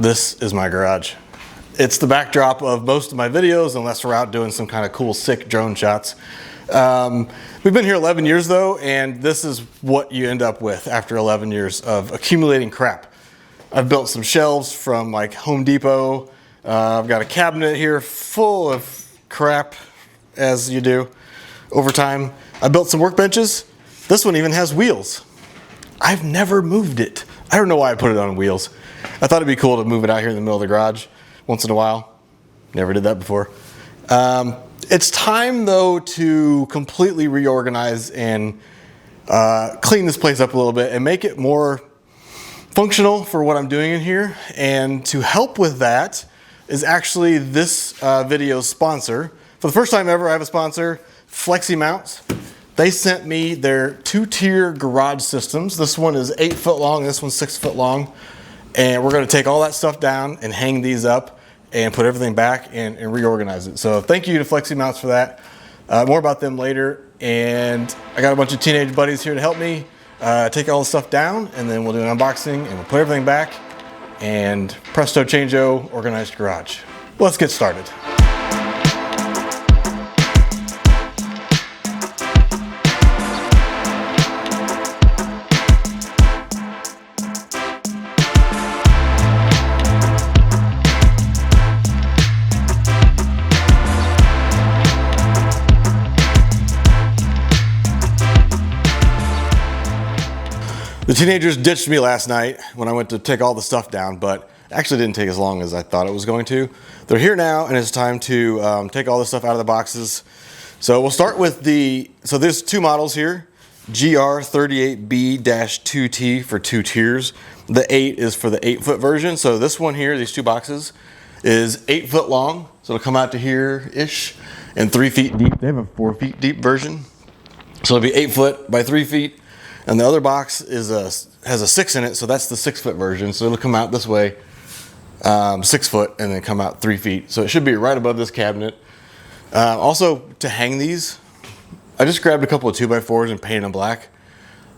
This is my garage. It's the backdrop of most of my videos, unless we're out doing some kind of cool, sick drone shots. We've been here 11 years though, and this is what you end up with after 11 years of accumulating crap. I've built some shelves from like Home Depot. I've got a cabinet here full of crap, as you do over time. I built some workbenches. This one even has wheels. I've never moved it. I don't know why I put it on wheels. I thought it'd be cool to move it out here in the middle of the garage once in a while. Never did that before. It's time though to completely reorganize and clean this place up a little bit and make it more functional for what I'm doing in here. And to help with that is actually this video's sponsor. For the first time ever, I have a sponsor, Fleximounts. They sent me their 2-tier garage systems. This one is 8 foot long, this one's 6 foot long. And we're gonna take all that stuff down and hang these up and put everything back and reorganize it. So thank you to Fleximounts for that. More about them later. And I got a bunch of teenage buddies here to help me take all the stuff down, and then we'll do an unboxing and we'll put everything back, and presto changeo, organized garage. Let's get started. The teenagers ditched me last night when I went to take all the stuff down, but it actually didn't take as long as I thought it was going to. They're here now, and it's time to take all the stuff out of the boxes. So we'll start with so there's 2 models here, GR38B-2T for 2 tiers. The 8 is for the 8 foot version. So this one here, these 2 boxes, is 8 foot long. So it'll come out to here-ish and 3 feet deep. They have a 4 feet deep version. So it'll be 8 foot by 3 feet. And the other box has a 6 in it, so that's the 6 foot version. So it'll come out this way, 6 foot, and then come out 3 feet. So it should be right above this cabinet. Also, to hang these, I just grabbed a couple of 2x4s and painted them black.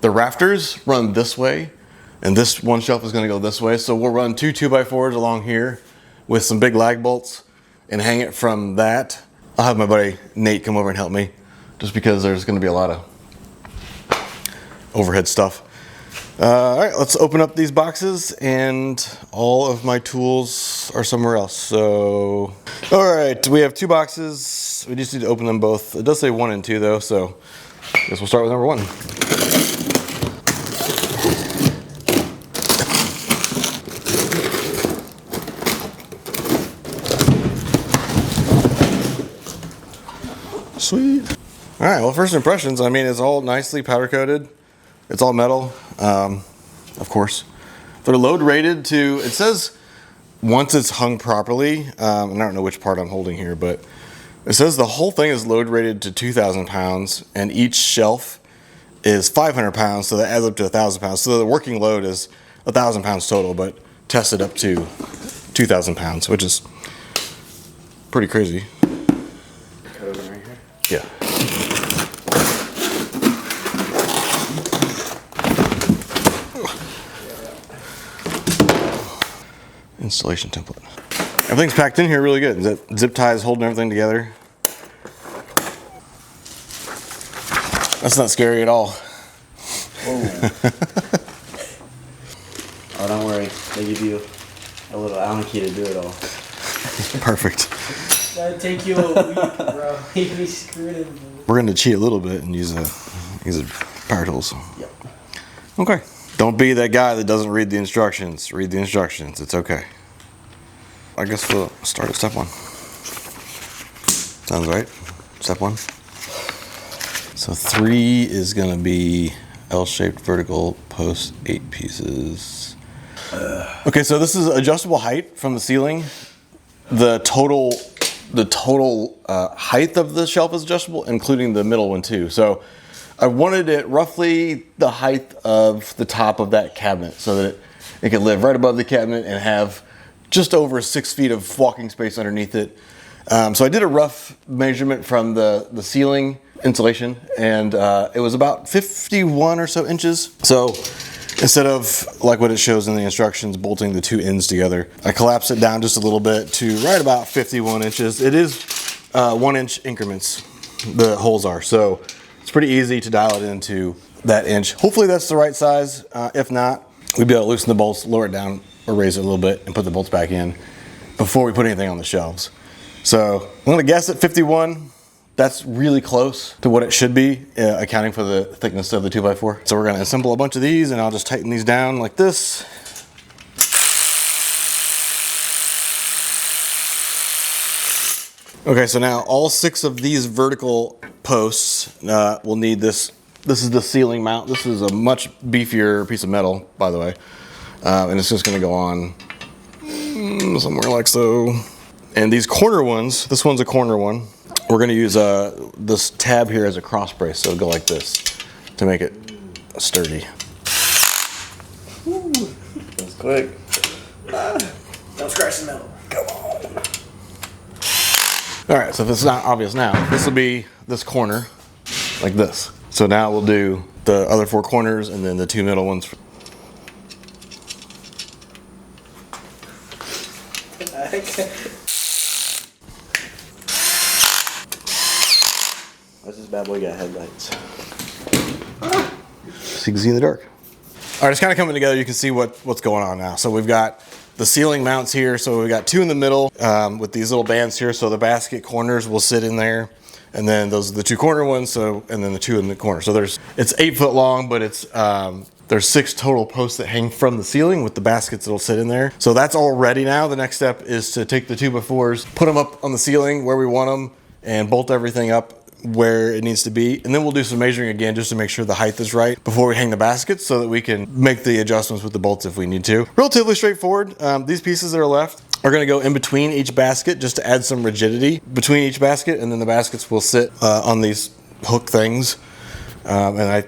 The rafters run this way, and this one shelf is gonna go this way. So we'll run 2 2x4s along here with some big lag bolts and hang it from that. I'll have my buddy Nate come over and help me, just because there's gonna be a lot of overhead stuff. All right, let's open up these boxes, and all of my tools are somewhere else. So, all right, we have 2 boxes. We just need to open them both. It does say 1 and 2 though, so I guess we'll start with number 1. Sweet. All right, well, first impressions, I mean, it's all nicely powder coated. It's all metal, of course. They're load rated to, it says once it's hung properly, and I don't know which part I'm holding here, but it says the whole thing is load rated to 2,000 pounds, and each shelf is 500 pounds, so that adds up to 1,000 pounds. So the working load is 1,000 pounds total, but tested up to 2,000 pounds, which is pretty crazy. Code right here? Yeah. Installation template. Everything's packed in here really good. Zip ties holding everything together. That's not scary at all. Oh, don't worry. They give you a little Allen key to do it all. Perfect. That'd take you a week, bro. You'd be screwed in. We're going to cheat a little bit and use a power tools. Yep. Okay. Don't be that guy that doesn't read the instructions. Read the instructions. It's okay. I guess we'll start at step 1. Sounds right. Step 1. So 3 is going to be L-shaped vertical post, 8 pieces. Okay, so this is adjustable height from the ceiling. The total height of the shelf is adjustable, including the middle one too. So I wanted it roughly the height of the top of that cabinet, so that it could live right above the cabinet and have just over 6 feet of walking space underneath it. So I did a rough measurement from the ceiling insulation, and it was about 51 or so inches. So Instead of like what it shows in the instructions, bolting the two ends together, I collapse it down just a little bit to right about 51 inches. It is 1 inch increments, the holes are. So it's pretty easy to dial it into that inch. Hopefully that's the right size. If not, we'd be able to loosen the bolts, lower it down or raise it a little bit and put the bolts back in before we put anything on the shelves. So I'm gonna guess at 51. That's really close to what it should be, accounting for the thickness of the 2x4. So we're gonna assemble a bunch of these and I'll just tighten these down like this. Okay, so now all 6 of these vertical posts will need this. This is the ceiling mount. This is a much beefier piece of metal, by the way. And it's just gonna go on somewhere like so. And these corner ones, this one's a corner one. We're gonna use this tab here as a cross brace, so it'll go like this to make it sturdy. Ooh, that's quick. Don't scratch the metal. Come on. All right, so if it's not obvious now, this will be this corner, like this. So now we'll do the other 4 corners and then the 2 middle ones. What's this bad boy got headlights? So you can see in the dark. All right, it's kind of coming together. You can see what's going on now. So we've got the ceiling mounts here. So we've got 2 in the middle with these little bands here. So the basket corners will sit in there. And then those are the 2 corner ones. So, and then the 2 in the corner. So it's 8 foot long, but it's, there's 6 total posts that hang from the ceiling with the baskets that'll sit in there. So that's all ready now. The next step is to take the 2x4s, put them up on the ceiling where we want them, and bolt everything up where it needs to be. And then we'll do some measuring again just to make sure the height is right before we hang the baskets so that we can make the adjustments with the bolts if we need to. Relatively straightforward. These pieces that are left are gonna go in between each basket just to add some rigidity between each basket, and then the baskets will sit on these hook things. And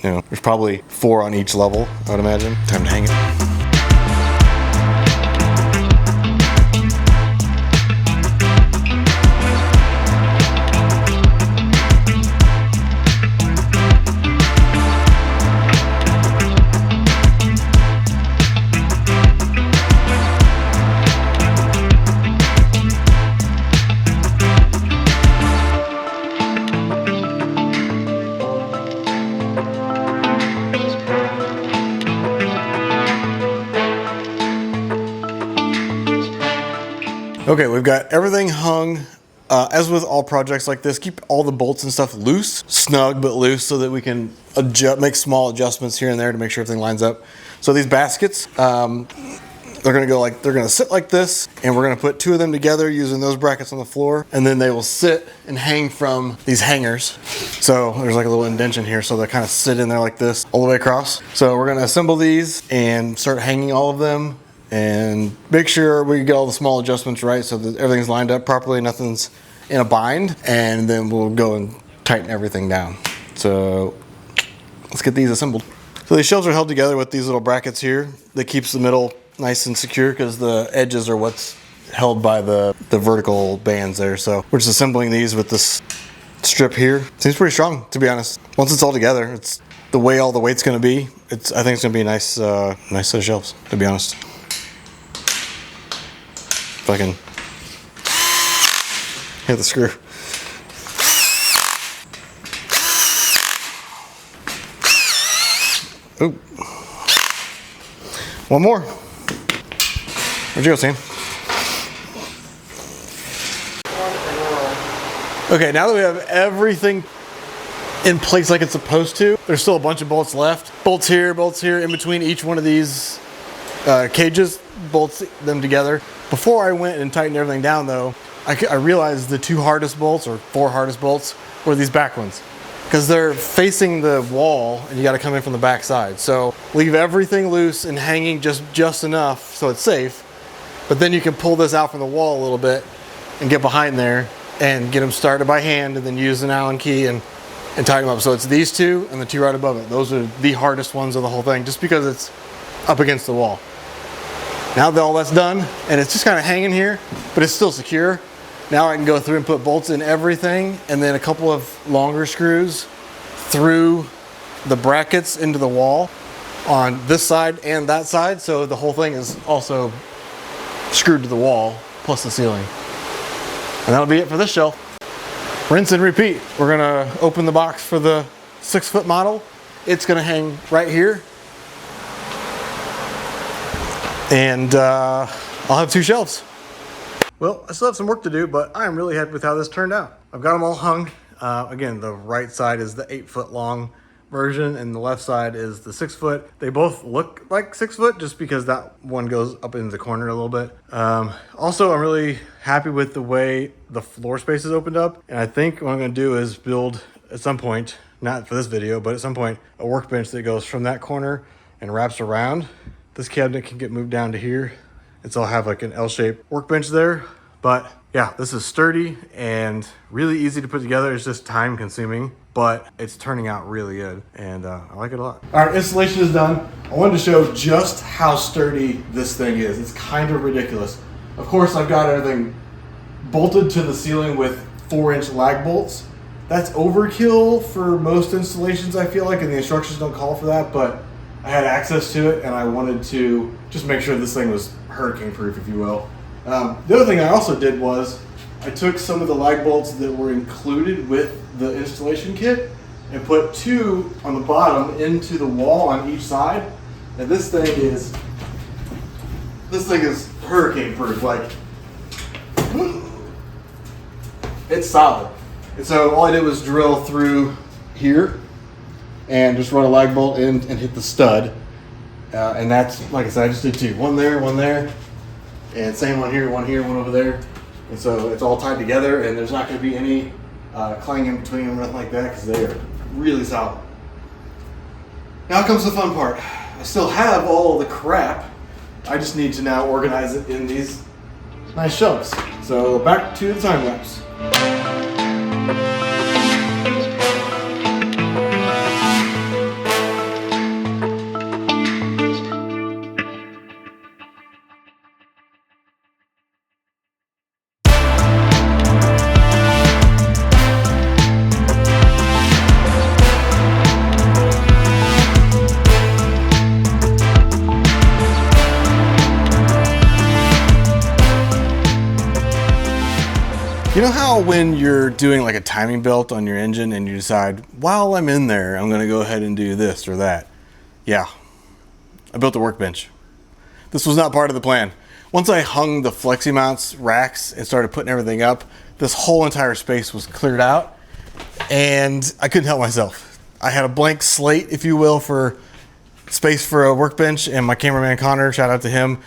there's probably 4 on each level, I would imagine. Time to hang it. Okay, we've got everything hung. As with all projects like this, keep all the bolts and stuff loose, snug but loose, so that we can make small adjustments here and there to make sure everything lines up. So these baskets, they're gonna sit like this, and we're gonna put 2 of them together using those brackets on the floor, and then they will sit and hang from these hangers. So there's like a little indentation here, so they kind of sit in there like this all the way across. So we're gonna assemble these and start hanging all of them, and make sure we get all the small adjustments right so that everything's lined up properly, nothing's in a bind, and then we'll go and tighten everything down. So let's get these assembled. So these shelves are held together with these little brackets here that keeps the middle nice and secure because the edges are what's held by the vertical bands there. So we're just assembling these with this strip here. Seems pretty strong, to be honest. Once it's all together, it's the way all the weight's gonna be. I think it's gonna be a nice set of shelves, to be honest. If I can hit the screw. Oop. One more. Where'd you go, Sam? Okay, now that we have everything in place like it's supposed to, there's still a bunch of bolts left. Bolts here, in between each one of these cages, bolts them together. Before I went and tightened everything down though, I realized the 2 hardest bolts, or 4 hardest bolts, were these back ones. Because they're facing the wall and you gotta come in from the back side. So leave everything loose and hanging just enough so it's safe. But then you can pull this out from the wall a little bit and get behind there and get them started by hand, and then use an Allen key and tighten them up. So it's these 2 and the 2 right above it. Those are the hardest ones of the whole thing, just because it's up against the wall. Now that all that's done, and it's just kind of hanging here, but it's still secure. Now I can go through and put bolts in everything, and then a couple of longer screws through the brackets into the wall. on this side and that side, so the whole thing is also screwed to the wall plus the ceiling. And that'll be it for this shelf. Rinse and repeat. We're gonna open the box for the 6-foot model. It's gonna hang right here. And I'll have 2 shelves. Well, I still have some work to do, but I'm really happy with how this turned out. I've got them all hung. Again, the right side is the 8-foot long version and the left side is the 6-foot. They both look like 6 foot just because that one goes up into the corner a little bit. Also, I'm really happy with the way the floor space is opened up. And I think what I'm gonna do is build at some point, not for this video, but at some point, a workbench that goes from that corner and wraps around. This cabinet can get moved down to here. So I'll have like an L-shaped workbench there. But yeah, this is sturdy and really easy to put together. It's just time consuming, but it's turning out really good. And I like it a lot. All right, installation is done. I wanted to show just how sturdy this thing is. It's kind of ridiculous. Of course, I've got everything bolted to the ceiling with 4-inch lag bolts. That's overkill for most installations, I feel like, and the instructions don't call for that, but I had access to it and I wanted to just make sure this thing was hurricane proof, if you will. The other thing I also did was I took some of the lag bolts that were included with the installation kit and put 2 on the bottom into the wall on each side. And this thing is hurricane proof. Like, it's solid. And so all I did was drill through here and just run a lag bolt in and hit the stud. And that's, like I said, I just did 2. One there, and same one here, one over there. And so it's all tied together and there's not gonna be any clanging in between them or nothing like that because they are really solid. Now comes the fun part. I still have all the crap. I just need to now organize it in these nice shelves. So back to the time lapse. You know how when you're doing like a timing belt on your engine and you decide, while I'm in there, I'm gonna go ahead and do this or that? Yeah, I built a workbench. This was not part of the plan. Once I hung the Fleximounts racks and started putting everything up, this whole entire space was cleared out and I couldn't help myself. I had a blank slate, if you will, for space for a workbench, and my cameraman Connor, shout out to him,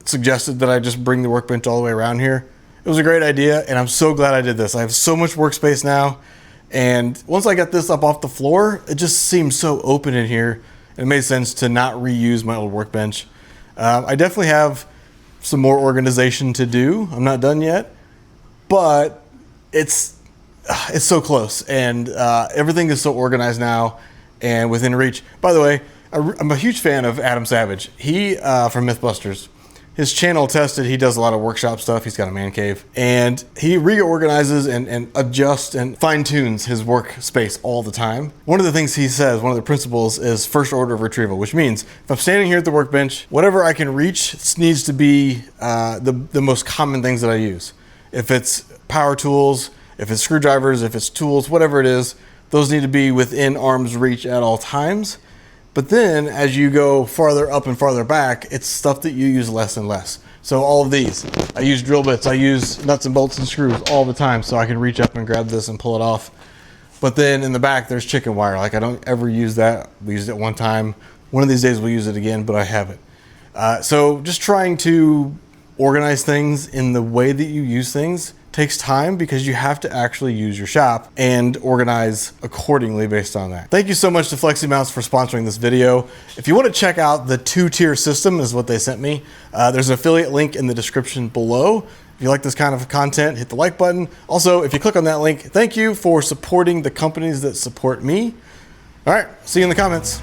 suggested that I just bring the workbench all the way around here. It was a great idea, and I'm so glad I did this. I have so much workspace now, and once I got this up off the floor, it just seemed so open in here. It made sense to not reuse my old workbench. I definitely have some more organization to do. I'm not done yet, but it's so close, and everything is so organized now and within reach. By the way, I'm a huge fan of Adam Savage. He from Mythbusters. His channel tested, he does a lot of workshop stuff. He's got a man cave, and he reorganizes and adjusts and fine tunes his workspace all the time. One of the things he says, one of the principles, is first order of retrieval, which means if I'm standing here at the workbench, whatever I can reach needs to be the most common things that I use. If it's power tools, if it's screwdrivers, if it's tools, whatever it is, those need to be within arm's reach at all times. But then as you go farther up and farther back, it's stuff that you use less and less. So all of these, I use drill bits, I use nuts and bolts and screws all the time so I can reach up and grab this and pull it off. But then in the back, there's chicken wire. Like, I don't ever use that. We used it one time. One of these days we'll use it again, but I have it. So just trying to organize things in the way that you use things takes time, because you have to actually use your shop and organize accordingly based on that. Thank you so much to Fleximounts for sponsoring this video. If you want to check out the 2-tier system, is what they sent me, there's an affiliate link in the description below. If you like this kind of content, hit the like button. Also, if you click on that link, thank you for supporting the companies that support me. All right, see you in the comments.